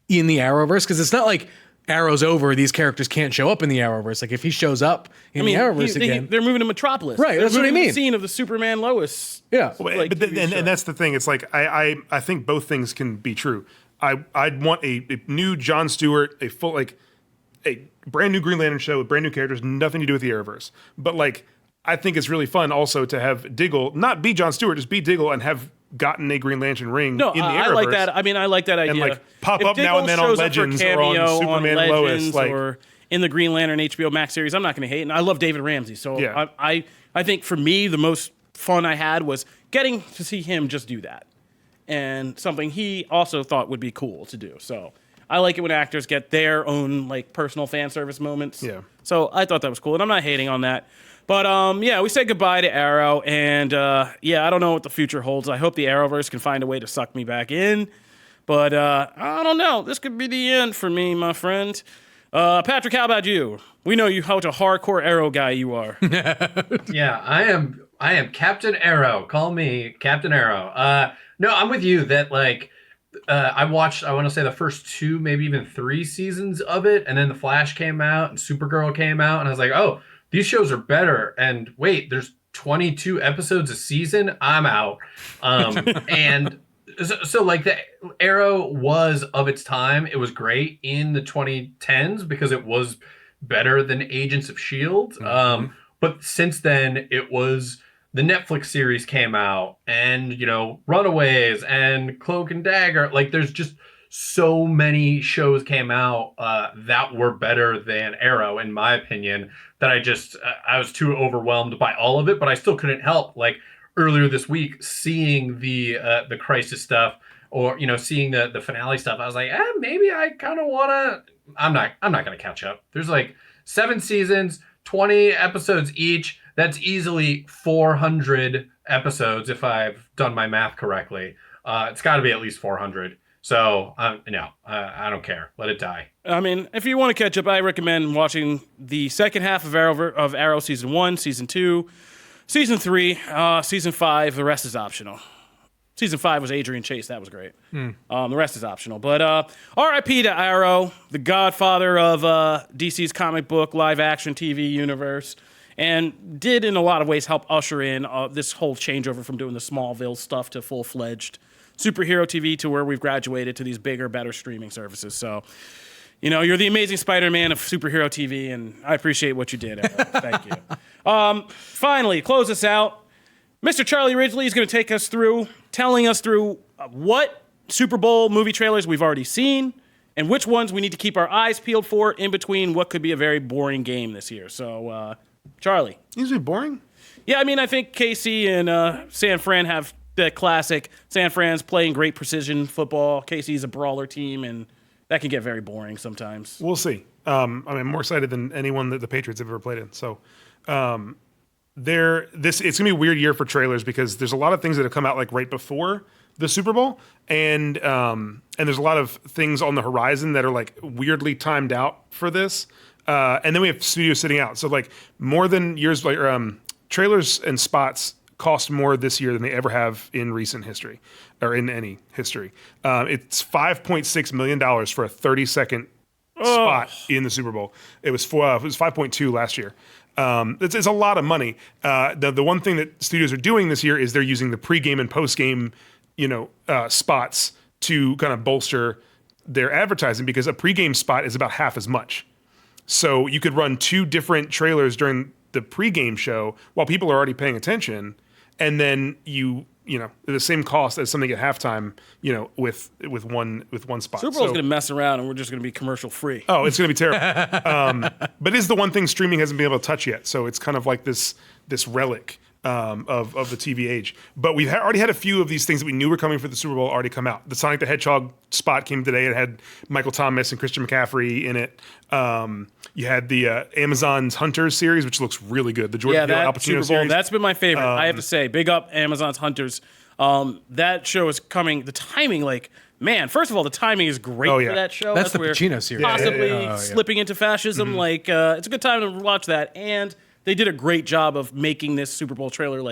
B: in the Arrowverse? Because it's not like Arrow's over, these characters can't show up in the Arrowverse. Like, if he shows up in the Arrowverse again,
A: they're moving to Metropolis,
B: right? That's what I mean.
A: The scene of the Superman Lois,
B: yeah.
A: Like,
D: and that's the thing. It's like I think both things can be true. I'd want a new Jon Stewart, a brand new Green Lantern show with brand new characters, nothing to do with the Arrowverse, but like, I think it's really fun also to have Diggle not be Jon Stewart, just be Diggle and have gotten a Green Lantern ring in the Arrowverse.
A: I like that. I mean, I like that idea.
D: And like pop up now and then on Legends or on Superman and Lois, like,
A: or in the Green Lantern HBO Max series. I'm not going to hate, and I love David Ramsey. So
D: yeah.
A: I think for me the most fun I had was getting to see him just do that, and something he also thought would be cool to do. So I like it when actors get their own like personal fan service moments.
D: Yeah.
A: So I thought that was cool, and I'm not hating on that. But we said goodbye to Arrow, and I don't know what the future holds. I hope the Arrowverse can find a way to suck me back in, but I don't know. This could be the end for me, my friend. Patrick, how about you? We know you how much a hardcore Arrow guy you are.
C: Yeah, I am Captain Arrow. Call me Captain Arrow. No, I'm with you that like I watched, I want to say the first 2, maybe even 3 seasons of it, and then The Flash came out and Supergirl came out, and I was like, oh, these shows are better. And wait, there's 22 episodes a season? I'm out. And so like the Arrow was of its time. It was great in the 2010s because it was better than Agents of S.H.I.E.L.D. But since then, it was the Netflix series came out and, Runaways and Cloak and Dagger. Like, there's just so many shows came out that were better than Arrow, in my opinion, that I was too overwhelmed by all of it, but I still couldn't help. Like, earlier this week, seeing the Crisis stuff or seeing the finale stuff, I was like, maybe I kind of want to. I'm not going to catch up. There's like 7 seasons, 20 episodes each. That's easily 400 episodes if I've done my math correctly. It's got to be at least 400. So no, I don't care. Let it die.
A: I mean, if you want to catch up, I recommend watching the second half of Arrow season 1, season 2, season 3, season 5. The rest is optional. Season 5 was Adrian Chase. That was great. The rest is optional. But R.I.P. to Arrow, the godfather of DC's comic book live action TV universe, and did in a lot of ways help usher in this whole changeover from doing the Smallville stuff to full-fledged superhero TV to where we've graduated to these bigger, better streaming services. So, you're the Amazing Spider-Man of superhero TV, and I appreciate what you did, Arrow. Thank you. Finally, close us out. Mr. Charlie Ridgely is going to take us through, telling us through what Super Bowl movie trailers we've already seen and which ones we need to keep our eyes peeled for in between what could be a very boring game this year. So, Charlie.
D: Usually boring?
A: Yeah, I mean, I think KC and San Fran have the classic. San Fran's playing great precision football. KC's a brawler team, and that can get very boring sometimes.
D: We'll see. I'm more excited than anyone that the Patriots have ever played in. So, it's gonna be a weird year for trailers because there's a lot of things that have come out like right before the Super Bowl, and there's a lot of things on the horizon that are like weirdly timed out for this. And then we have studios sitting out. So like more than years like trailers and spots cost more this year than they ever have in recent history or in any history. It's $5.6 million for a 30-second spot in the Super Bowl. It was 5.2 last year. It's a lot of money. The one thing that studios are doing this year is they're using the pregame and postgame, spots to kind of bolster their advertising because a pregame spot is about half as much. So you could run 2 different trailers during the pregame show while people are already paying attention, and then the same cost as something at halftime, with one spot.
A: Super Bowl's going to mess around, and we're just going to be commercial free.
D: Oh, it's going to be terrible. But it's the one thing streaming hasn't been able to touch yet. So it's kind of like this relic of the TV age. But we've already had a few of these things that we knew were coming for the Super Bowl already come out. The Sonic the Hedgehog spot came today. It had Michael Thomas and Christian McCaffrey in it. You had the Amazon's Hunters series, which looks really good. The Jordan Peele Al Pacino
A: Super Bowl,
D: series.
A: that's been my favorite. I have to say, big up Amazon's Hunters. That show is coming. The timing, first of all, the timing is great for that show.
B: That's the Pacino series.
A: Possibly slipping into fascism.
D: Mm-hmm.
A: It's a good time to watch that. And they did a great job of making this Super Bowl trailer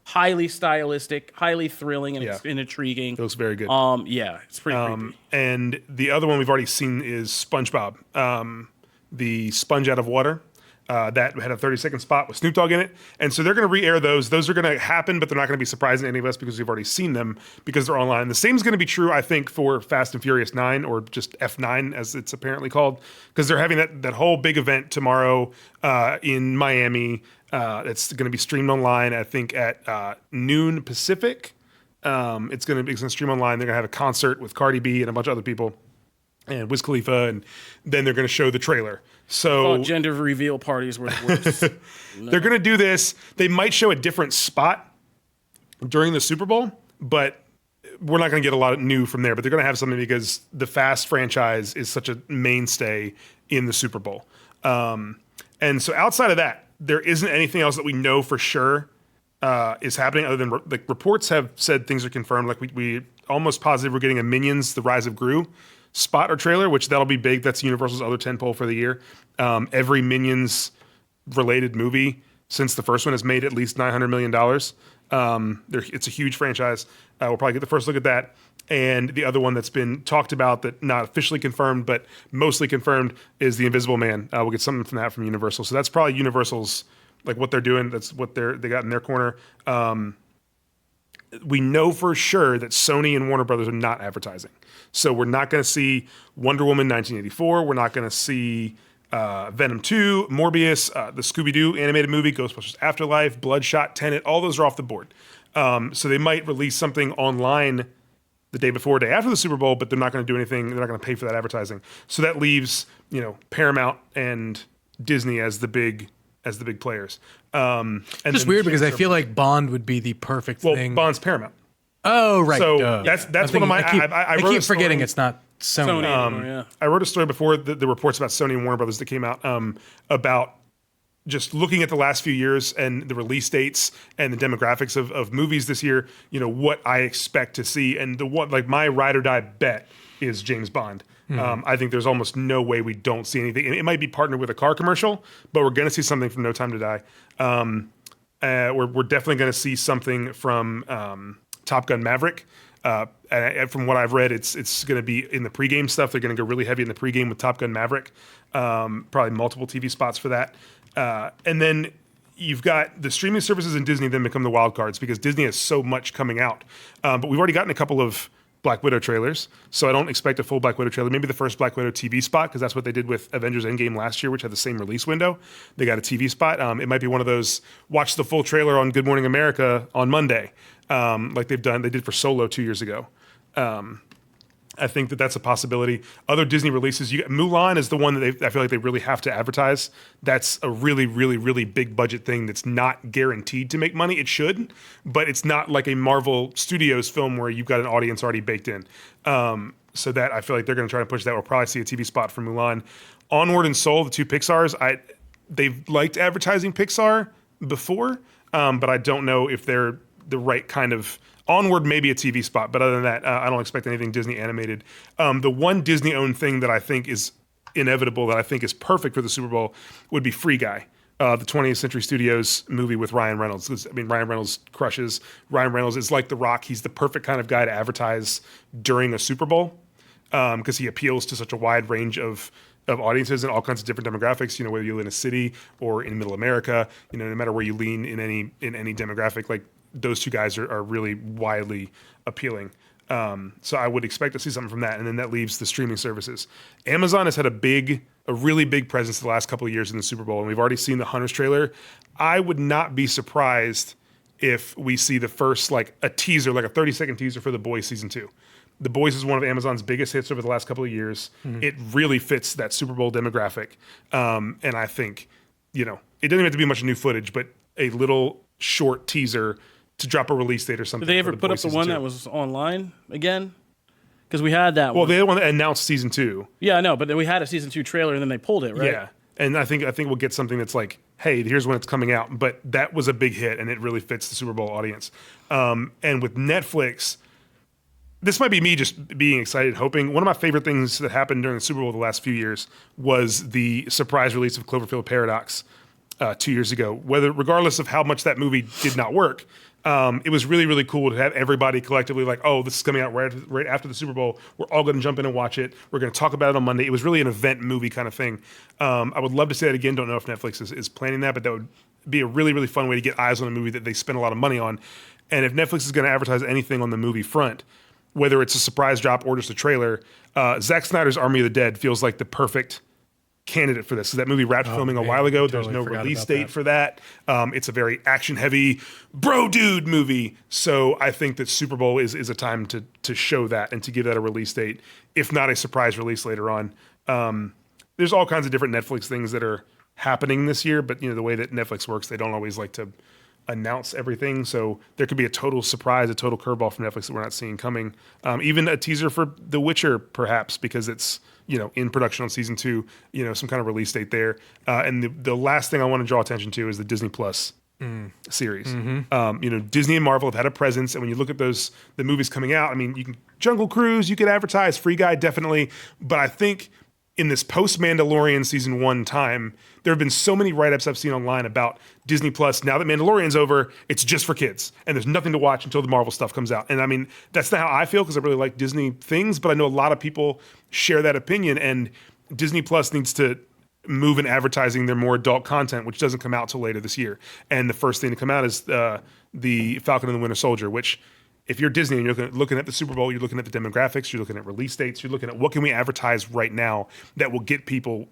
A: highly stylistic, highly thrilling, and intriguing.
D: It looks very good.
A: It's pretty creepy.
D: And the other one we've already seen is SpongeBob, the sponge out of water. That had a 30-second spot with Snoop Dogg in it. And so they're going to re-air those. Those are going to happen, but they're not going to be surprising to any of us because we've already seen them because they're online. The same is going to be true, I think, for Fast and Furious 9 or just F9 as it's apparently called because they're having that whole big event tomorrow in Miami. It's going to be streamed online, I think, at noon Pacific. It's going to stream online. They're going to have a concert with Cardi B and a bunch of other people and Wiz Khalifa, and then they're going to show the trailer. So
A: gender reveal parties were the worst.
D: They're going to do this. They might show a different spot during the Super Bowl, but we're not going to get a lot of new from there. But they're going to have something because the Fast franchise is such a mainstay in the Super Bowl. And so outside of that, there isn't anything else that we know for sure is happening other than reports have said things are confirmed. Like we almost positive we're getting a Minions: The Rise of Gru spot or trailer, which that'll be big. That's Universal's other tentpole for the year. Every Minions related movie since the first one has made at least $900 million. It's a huge franchise. We'll probably get the first look at that. And the other one that's been talked about that not officially confirmed, but mostly confirmed is The Invisible Man. We'll get something from that from Universal. So that's probably Universal's, what they're doing. That's what they got in their corner. We know for sure that Sony and Warner Brothers are not advertising. So we're not going to see Wonder Woman 1984. We're not going to see Venom 2, Morbius, the Scooby-Doo animated movie, Ghostbusters Afterlife, Bloodshot, Tenet. All those are off the board. So they might release something online the day before, day after the Super Bowl, but they're not going to do anything. They're not going to pay for that advertising. So that leaves, Paramount and Disney as the big players. And
B: just weird because I feel like Bond would be the perfect thing.
D: Bond's Paramount.
B: Oh, right.
D: So that's one of my.
B: I
D: wrote
B: keep
D: a
B: forgetting
D: story-
B: it's not Sony.
A: Sony anymore, yeah.
D: I wrote a story before the reports about Sony and Warner Brothers that came out about just looking at the last few years and the release dates and the demographics of movies this year. What I expect to see, and the one like my ride or die bet is James Bond. I think there's almost no way we don't see anything. It might be partnered with a car commercial, but we're going to see something from No Time to Die. We're definitely going to see something from Top Gun Maverick. And from what I've read, it's going to be in the pregame stuff. They're going to go really heavy in the pregame with Top Gun Maverick. Probably multiple TV spots for that. And then you've got the streaming services and Disney then become the wild cards because Disney has so much coming out. But we've already gotten a couple of Black Widow trailers, so I don't expect a full Black Widow trailer. Maybe the first Black Widow TV spot, because that's what they did with Avengers Endgame last year, which had the same release window. They got a TV spot. It might be one of those, watch the full trailer on Good Morning America on Monday, like they did for Solo 2 years ago. I think that's a possibility. Other Disney releases, Mulan is the one that I feel like they really have to advertise. That's a really, really, really big budget thing that's not guaranteed to make money. It should, but it's not like a Marvel Studios film where you've got an audience already baked in. So that I feel like they're going to try to push that. We'll probably see a TV spot for Mulan. Onward and Soul, the two Pixars, they've liked advertising Pixar before, but I don't know if they're the right kind of. Onward, maybe a TV spot, but other than that, I don't expect anything Disney animated. The one Disney-owned thing that I think is inevitable, that I think is perfect for the Super Bowl, would be Free Guy, the 20th Century Studios movie with Ryan Reynolds. Ryan Reynolds crushes. Ryan Reynolds is like The Rock. He's the perfect kind of guy to advertise during a Super Bowl because he appeals to such a wide range of audiences and all kinds of different demographics. Whether you live in a city or in Middle America, no matter where you lean in any demographic, like. Those two guys are really widely appealing. So I would expect to see something from that. And then that leaves the streaming services. Amazon has had a really big presence the last couple of years in the Super Bowl. And we've already seen the Hunters trailer. I would not be surprised if we see the first, like a teaser, like a 30-second teaser for The Boys Season 2. The Boys is one of Amazon's biggest hits over the last couple of years. Mm-hmm. It really fits that Super Bowl demographic. And I think, it doesn't have to be much new footage, but a little short teaser to drop a release date or something.
A: Did they ever put up the one that was online again? Because we had that one.
D: Well, they're the one that announced season 2.
A: Yeah, I know, but then we had a season 2 trailer and then they pulled it, right?
D: Yeah. And I think we'll get something that's like, hey, here's when it's coming out. But that was a big hit and it really fits the Super Bowl audience. And with Netflix, this might be me just being excited, hoping. One of my favorite things that happened during the Super Bowl the last few years was the surprise release of Cloverfield Paradox 2 years ago. Regardless of how much that movie did not work, it was really, really cool to have everybody collectively like, oh, this is coming out right after the Super Bowl. We're all going to jump in and watch it. We're going to talk about it on Monday. It was really an event movie kind of thing. I would love to see that again. Don't know if Netflix is planning that, but that would be a really, really fun way to get eyes on a movie that they spend a lot of money on. And if Netflix is going to advertise anything on the movie front, whether it's a surprise drop or just a trailer, Zack Snyder's Army of the Dead feels like the perfect candidate for this. So that movie wrapped filming a while ago. There's no release date for that. It's a very action-heavy bro dude movie. So I think that Super Bowl is a time to show that and to give that a release date, if not a surprise release later on. There's all kinds of different Netflix things that are happening this year, but the way that Netflix works, they don't always like to announce everything. So there could be a total surprise, a total curveball from Netflix that we're not seeing coming. Even a teaser for The Witcher, perhaps, because it's in production on season 2, some kind of release date there. And the last thing I want to draw attention to is the Disney Plus series. Mm-hmm. Disney and Marvel have had a presence, and when you look at the movies coming out, I mean, you can Jungle Cruise, you could advertise, Free Guy, definitely. But I think in this post-Mandalorian season 1 time, there have been so many write-ups I've seen online about Disney Plus. Now that Mandalorian's over, it's just for kids, and there's nothing to watch until the Marvel stuff comes out. And I mean, that's not how I feel because I really like Disney things, but I know a lot of people share that opinion, and Disney Plus needs to move in advertising their more adult content, which doesn't come out till later this year. And the first thing to come out is the Falcon and the Winter Soldier, which if you're Disney and you're looking at the Super Bowl, you're looking at the demographics, you're looking at release dates, you're looking at what can we advertise right now that will get people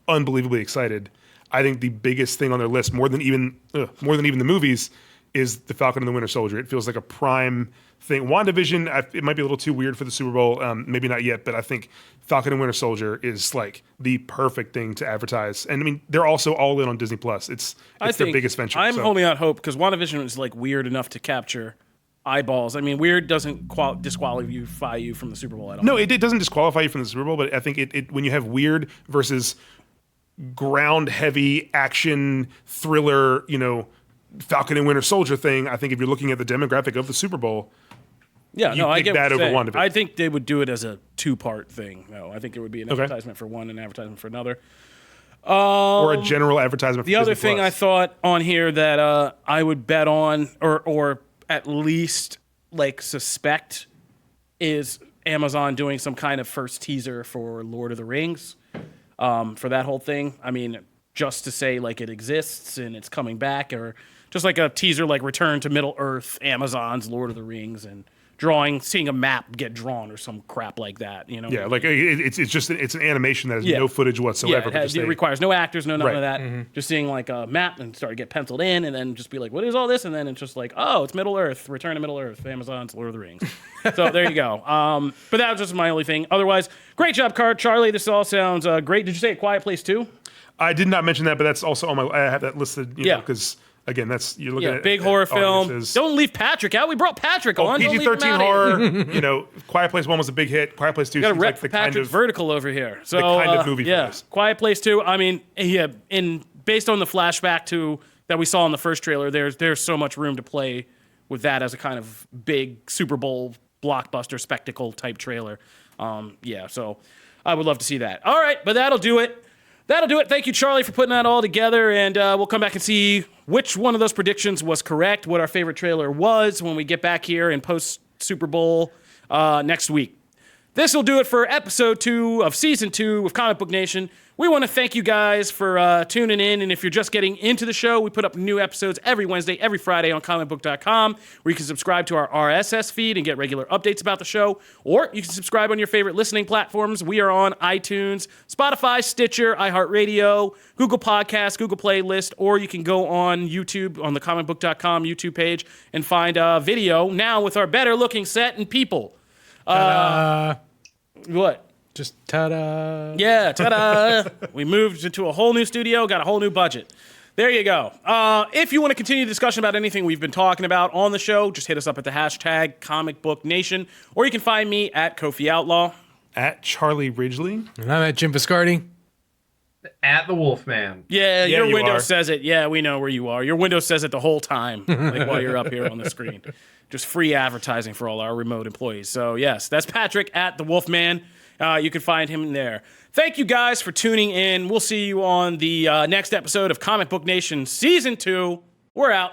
D: unbelievably excited. I think the biggest thing on their list, more than even the movies, is the Falcon and the Winter Soldier. It feels like a prime thing. WandaVision, it might be a little too weird for the Super Bowl, maybe not yet, but I think Falcon and Winter Soldier is like the perfect thing to advertise. And I mean, they're also all in on Disney Plus. It's their biggest venture.
A: I'm holding out hope because WandaVision was like weird enough to capture eyeballs. I mean, weird doesn't disqualify you from the Super Bowl at all.
D: No, it doesn't disqualify you from the Super Bowl, but I think it when you have weird versus ground heavy action thriller, Falcon and Winter Soldier thing, I think if you're looking at the demographic of the Super Bowl,
A: Yeah, no, I
D: pick
A: get
D: that
A: what you're
D: over
A: saying.
D: WandaVision.
A: I think they would do it as a two-part thing. No, I think it would be an
D: Okay.
A: advertisement for one and an advertisement for another.
D: or a general advertisement.
A: The
D: for
A: other
D: Disney
A: thing I
D: Plus.
A: thought on here that I would bet on, or at least like suspect, is Amazon doing some kind of first teaser for Lord of the Rings, for that whole thing. I mean, just to say like it exists and it's coming back, or just like a teaser like Return to Middle Earth, Amazon's Lord of the Rings, and seeing a map get drawn or some crap like that.
D: Yeah, like it's just it's an animation that has no footage whatsoever.
A: Yeah,
D: but just
A: it requires no actors, none
D: Right.
A: of that. Just seeing like a map and start to get penciled in, and then just be like, "What is all this?" And then it's just like, "Oh, it's Middle Earth, Return to Middle Earth, Amazon's Lord of the Rings." So there you go. But that was just my only thing. Otherwise, great job, Charlie. This all sounds great. Did you say A Quiet Place too?
D: I did not mention that, but that's also on my. I have that listed.
A: Yeah.
D: Because again, you're looking at
A: big horror film.
D: audiences.
A: Don't leave Patrick out. We brought Patrick on. Don't leave him
D: PG-13
A: out here.
D: horror. Quiet Place 1 was a big hit. Quiet Place 2
A: Got to
D: seems
A: rep
D: like the
A: Patrick
D: kind of
A: vertical over here. So
D: kind of movie for
A: yeah,
D: this.
A: Quiet Place 2. I mean, yeah, based on the flashback that we saw in the first trailer, there's so much room to play with that as a kind of big Super Bowl blockbuster spectacle type trailer. So I would love to see that. All right, but that'll do it. Thank you, Charlie, for putting that all together, and we'll come back and see which one of those predictions was correct, what our favorite trailer was when we get back here and post Super Bowl next week. This will do it for episode 2 of season 2 of Comic Book Nation. We want to thank you guys for tuning in, and if you're just getting into the show, we put up new episodes every Wednesday, every Friday on Comicbook.com, where you can subscribe to our RSS feed and get regular updates about the show, or you can subscribe on your favorite listening platforms. We are on iTunes, Spotify, Stitcher, iHeartRadio, Google Podcasts, Google Playlist, or you can go on YouTube, on the Comicbook.com YouTube page, and find a video now with our better-looking set and people. What?
B: Just ta-da.
A: Yeah, ta-da. We moved into a whole new studio, got a whole new budget. There you go. If you want to continue the discussion about anything we've been talking about on the show, just hit us up at the hashtag Comic Book Nation, or you can find me at Kofi Outlaw.
D: at Charlie Ridgely.
B: And I'm at Jim Viscardi.
C: At the Wolfman.
A: Yeah,
D: Yeah,
A: your
D: you
A: window
D: are.
A: says it. Yeah, we know where you are. Your window says it the whole time, like while you're up here on the screen. Just free advertising for all our remote employees. So yes, that's Patrick at the Wolfman. You can find him there. Thank you guys for tuning in. We'll see you on the next episode of Comic Book Nation Season 2. We're out.